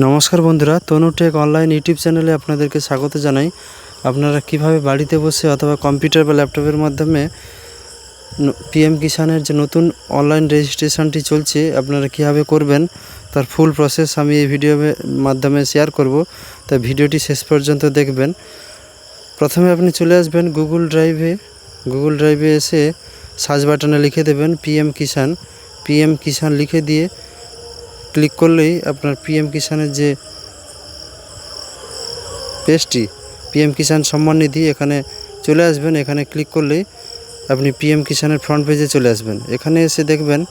নমস্কার বন্ধুরা, তনু take online YouTube চ্যানেলে আপনাদেরকে স্বাগত জানাই। আপনারা কিভাবে বাড়িতে বসে অথবা কম্পিউটার বা ল্যাপটপের মাধ্যমে পিএম কিষানের যে নতুন অনলাইন রেজিস্ট্রেশনটি চলছে আপনারা কিভাবে করবেন তার ফুল প্রসেস আমি এই ভিডিওর মাধ্যমে শেয়ার করব। তাই ভিডিওটি শেষ পর্যন্ত দেখবেন। প্রথমে আপনি চলে আসবেন গুগল ড্রাইভে এসে সার্চ বাটনে লিখে দেবেন পিএম কিষান লিখে দিয়ে ক্লিক করলেই আপনার পিএম কিষানের যে পেজটি পিএম কিষান সম্মান নিধি এখানে চলে আসবেন। এখানে ক্লিক করলেই আপনি পিএম কিষানের ফ্রন্ট পেজে চলে আসবেন। এখানে এসে দেখবেন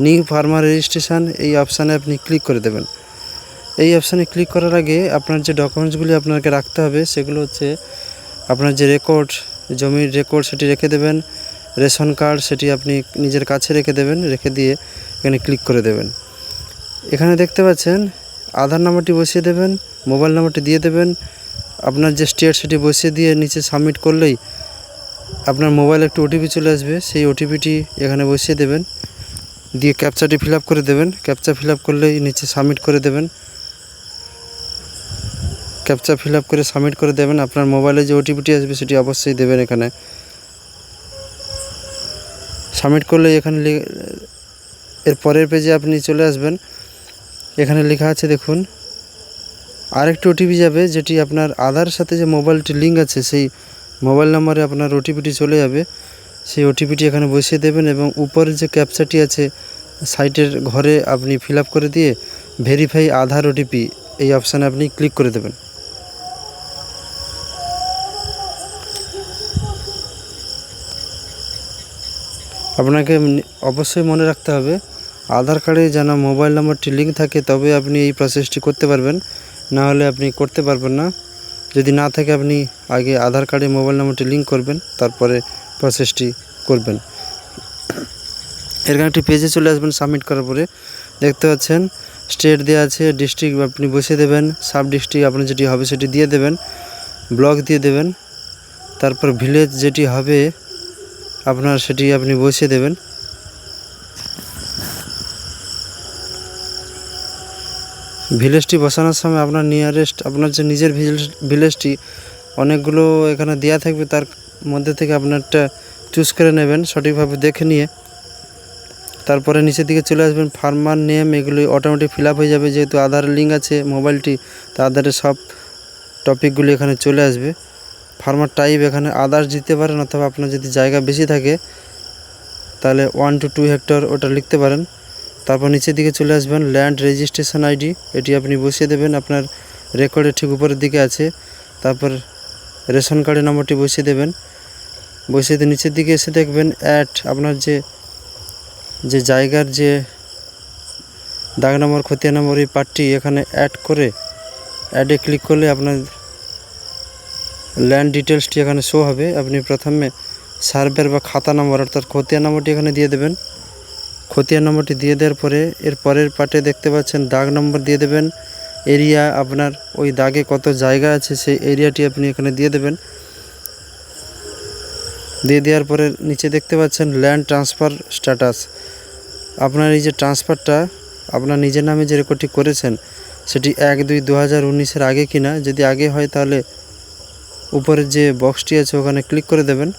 নিউ ফার্মার রেজিস্ট্রেশন, এই অপশানে আপনি ক্লিক করে দেবেন। এই অপশানে ক্লিক করার আগে আপনার যে ডকুমেন্টসগুলি আপনাকে রাখতে হবে সেগুলো হচ্ছে আপনার যে রেকর্ড, জমির রেকর্ড সেটি রেখে দেবেন, রেশন কার্ড সেটি আপনি নিজের কাছে রেখে দেবেন, রেখে দিয়ে এখানে ক্লিক করে দেবেন। এখানে দেখতে পাচ্ছেন আধার নাম্বারটি বসিয়ে দেবেন, মোবাইল নাম্বারটি দিয়ে দেবেন, আপনার যে স্টেট সেটি বসিয়ে দিয়ে নিচে সাবমিট করলেই আপনার মোবাইলে একটি ওটিপি চলে আসবে। সেই ওটিপিটি এখানে বসিয়ে দেবেন, দিয়ে ক্যাপচাটি ফিল আপ করে দেবেন। ক্যাপচা ফিল আপ করলেই নিচে সাবমিট করে দেবেন। ক্যাপচা ফিল আপ করে সাবমিট করে দেবেন। আপনার মোবাইলে যে ওটিপিটি আসবে সেটি অবশ্যই দেবেন। এখানে সাবমিট করলে এখানে এর পরের পেজে আপনি চলে আসবেন। এখানে লেখা আছে দেখুন, আরেকটি ওটিপি যাবে যেটি আপনার আধার সাথে যে মোবাইলটি লিঙ্ক আছে সেই মোবাইল নাম্বারে আপনার ওটিপিটি চলে যাবে। সেই ওটিপিটি এখানে বসিয়ে দেবেন এবং উপরে যে ক্যাপচাটি আছে সাইটের ঘরে আপনি ফিল আপ করে দিয়ে ভেরিফাই আধার ওটিপি এই অপশানে আপনি ক্লিক করে দেবেন। আপনাকে অবশ্যই মনে রাখতে হবে আধার কার্ডে যেন মোবাইল নাম্বারটি লিঙ্ক থাকে, তবে আপনি এই প্রসেসটি করতে পারবেন, না হলে আপনি করতে পারবেন না। যদি না থাকে আপনি আগে আধার কার্ডে মোবাইল নাম্বারটি লিঙ্ক করবেন, তারপরে প্রসেসটি করবেন। এরকম একটি পেজে চলে আসবেন। সাবমিট করার পরে দেখতে পাচ্ছেন স্টেট দেওয়া আছে, ডিস্ট্রিক্ট আপনি বসিয়ে দেবেন, সাব ডিস্ট্রিক্ট আপনার যেটি হবে সেটি দিয়ে দেবেন, ব্লক দিয়ে দেবেন, তারপর ভিলেজ যেটি হবে আপনার সেটি আপনি বসিয়ে দেবেন। ভিলেজটি বসানোর সময় আপনার নিয়ারেস্ট আপনার যে নিজের ভিলেজটি অনেকগুলো এখানে দেওয়া থাকবে, তার মধ্যে থেকে আপনারটা চুজ করে নেবেন সঠিকভাবে দেখে নিয়ে। তারপরে নিচের দিকে চলে আসবেন, ফার্মার নেম এগুলি অটোমেটিক ফিল আপ হয়ে যাবে, যেহেতু আধারের লিঙ্ক আছে মোবাইলটি, তা আধারের সব টপিকগুলি এখানে চলে আসবে। ফার্মার টাইপ এখানে আদার্স দিতে পারেন, অথবা আপনার যদি জায়গা বেশি থাকে তাহলে 1 to 2 হেক্টর ওটা লিখতে পারেন। তারপর নিচের দিকে চলে আসবেন, ল্যান্ড রেজিস্ট্রেশন আইডি এটি আপনি বসিয়ে দেবেন, আপনার রেকর্ডের ঠিক উপরের দিকে আছে। তারপর রেশন কার্ডের নম্বরটি বসিয়ে দেবেন। বসিয়ে দিয়ে নিচের দিকে এসে দেখবেন অ্যাড, আপনার যে জায়গার যে দাগ নম্বর, খতিয়ান নম্বর, এই পার্টটি এখানে অ্যাড করে অ্যাডে ক্লিক করলে আপনার ল্যান্ড ডিটেলসটি এখানে শো হবে। আপনি প্রথমে সার্ভের বা খাতা নম্বর অর্থাৎ খতিয়ান নম্বরটি এখানে দিয়ে দেবেন। খতিয়ান নম্বরটি দিয়ে দেওয়ার পরে এর পরের পার্টে দেখতে পাচ্ছেন দাগ নম্বর দিয়ে দেবেন, এরিয়া আপনার ওই দাগে কত জায়গা আছে সেই এরিয়াটি আপনি এখানে দিয়ে দেবেন। দিয়ে দেওয়ার পরে নিচে দেখতে পাচ্ছেন ল্যান্ড ট্রান্সফার স্ট্যাটাস, আপনার এই যে ট্রান্সফারটা আপনার নিজের নামে যে রেকর্ডটি করেছেন সেটি 1/2/2019 আগে কিনা। যদি আগে হয় তাহলে উপরের যে বক্সটি আছে ওখানে ক্লিক করে দেবেন।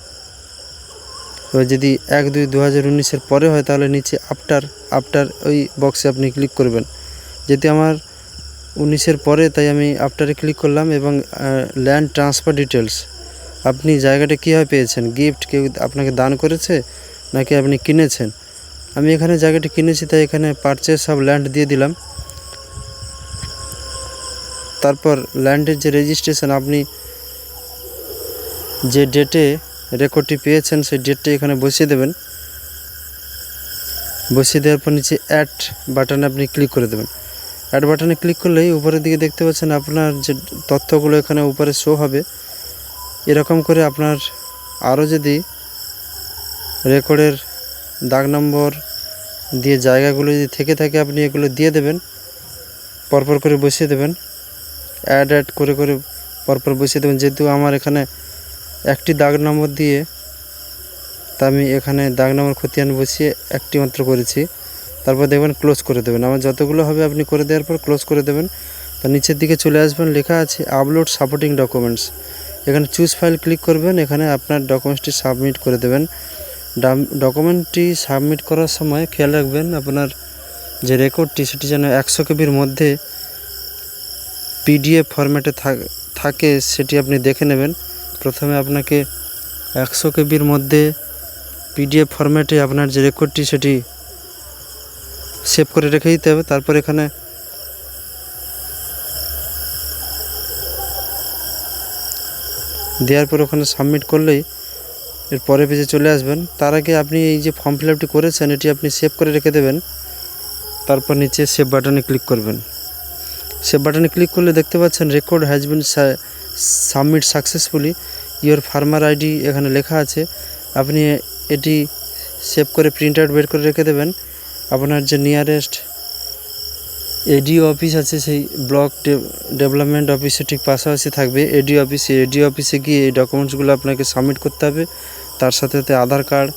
এবার যদি 1/2/2019 পরে হয় তাহলে নিচে আফটার ওই বক্সে আপনি ক্লিক করবেন। যেহেতু আমার 19 পরে তাই আমি আফটারে ক্লিক করলাম। এবং ল্যান্ড ট্রান্সফার ডিটেলস, আপনি জায়গাটা কীভাবে পেয়েছেন, গিফট কেউ আপনাকে দান করেছে নাকি আপনি কিনেছেন। আমি এখানে জায়গাটি কিনেছি তাই এখানে পারচেস অফ ল্যান্ড দিয়ে দিলাম। তারপর ল্যান্ডের যে রেজিস্ট্রেশন, আপনি যে ডেটে রেকর্ডটি পেয়েছেন সেই ডেটটি এখানে বসিয়ে দেবেন। বসিয়ে দেওয়ার পর নিচে অ্যাড বাটনে আপনি ক্লিক করে দেবেন। অ্যাড বাটনে ক্লিক করলেই উপরের দিকে দেখতে পাচ্ছেন আপনার যে তথ্যগুলো এখানে উপরে শো হবে। এরকম করে আপনার আরও যদি রেকর্ডের দাগ নম্বর দিয়ে জায়গাগুলো যদি থেকে থাকে আপনি এগুলো দিয়ে দেবেন, পরপর করে বসিয়ে দেবেন। অ্যাড করে পরপর বসিয়ে দেবেন। যেহেতু আমার এখানে একটি দাগ নম্বর দিয়ে, তা আমি এখানে দাগ নম্বর খতিয়ান বসিয়ে একটি মাত্র করেছি। তারপর দেখবেন ক্লোজ করে দেবেন। আমার যতগুলো হবে আপনি করে দেওয়ার পর ক্লোজ করে দেবেন। তার নিচের দিকে চলে আসবেন, লেখা আছে আপলোড সাপোর্টিং ডকুমেন্টস। এখানে চুজ ফাইল ক্লিক করবেন, এখানে আপনার ডকুমেন্টসটি সাবমিট করে দেবেন। ডকুমেন্টটি সাবমিট করার সময় খেয়াল রাখবেন আপনার যে রেকর্ডটি সেটি যেন 100 কেবির মধ্যে পিডিএফ ফরম্যাটে থাকে সেটি আপনি দেখে নেবেন। প্রথমে আপনাকে 100 কেবির মধ্যে পিডিএফ ফরম্যাটে আপনার যে রেকর্ডটি সেটি সেভ করে রেখে দিতে হবে। তারপর এখানে দেওয়ার পর ওখানে সাবমিট করলেই এর পরের পেজে চলে আসবেন। তার আগে আপনি এই যে ফর্ম ফিল আপটি করেছেন এটি আপনি সেভ করে রেখে দেবেন। তারপর নিচে সেভ বাটনে ক্লিক করবেন। সেভ বাটনে ক্লিক করলে দেখতে পাচ্ছেন record has been submit successfully, your farmer ID এখানে লেখা আছে। আপনি এটি সেভ করে প্রিন্ট আউট বের করে রেখে দেবেন। আপনার যে নিয়ারেস্ট এডিও অফিস আছে সেই ব্লক ডেভেলপমেন্ট অফিসে ঠিক পাশাপাশি থাকবে এডিও অফিসে। এডিও অফিসে গিয়ে এই ডকুমেন্টসগুলো আপনাকে সাবমিট করতে হবে। তার সাথে সাথে আধার কার্ড,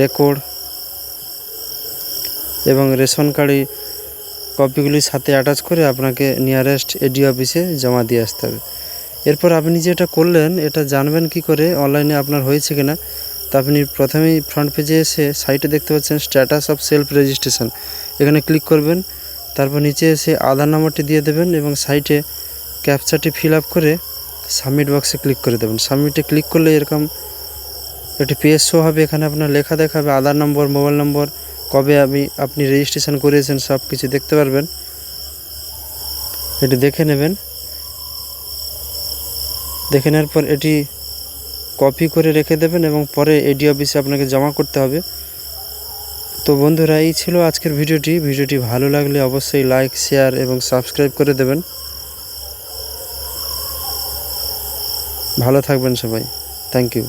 রেকর্ড এবং রেশন কার্ডের কপিগুলির সাথে অ্যাটাচ করে আপনাকে নিয়ারেস্ট এডিও অফিসে জমা দিয়ে আসতে হবে। এরপর আপনি যেটা করলেন এটা জানবেন কি করে অনলাইনে আপনার হয়েছে কিনা। তো আপনি প্রথমেই ফ্রন্ট পেজে এসে সাইটে দেখতে পাচ্ছেন স্ট্যাটাস অফ সেলফ রেজিস্ট্রেশন, এখানে ক্লিক করবেন। তারপর নিচে এসে আধার নম্বরটি দিয়ে দেবেন এবং সাইটে ক্যাপচাটি ফিল আপ করে সাবমিট বক্সে ক্লিক করে দেবেন। সাবমিটে ক্লিক করলে এরকম একটি পেজ শো হবে, এখানে আপনার লেখা দেখাবে আধার নম্বর, মোবাইল নম্বর, কবে আপনি রেজিস্ট্রেশন করেছেন সব কিছু দেখতে পারবেন। এটি দেখে নেবেন। দেখে নেওয়ার পর এটি কপি করে রেখে দেবেন এবং পরে এডি অফিসে আপনাকে জমা করতে হবে। তো বন্ধুরা এই ছিল আজকের ভিডিওটি ভালো লাগলে অবশ্যই লাইক, শেয়ার এবং সাবস্ক্রাইব করে দেবেন। ভালো থাকবেন সবাই। Thank you.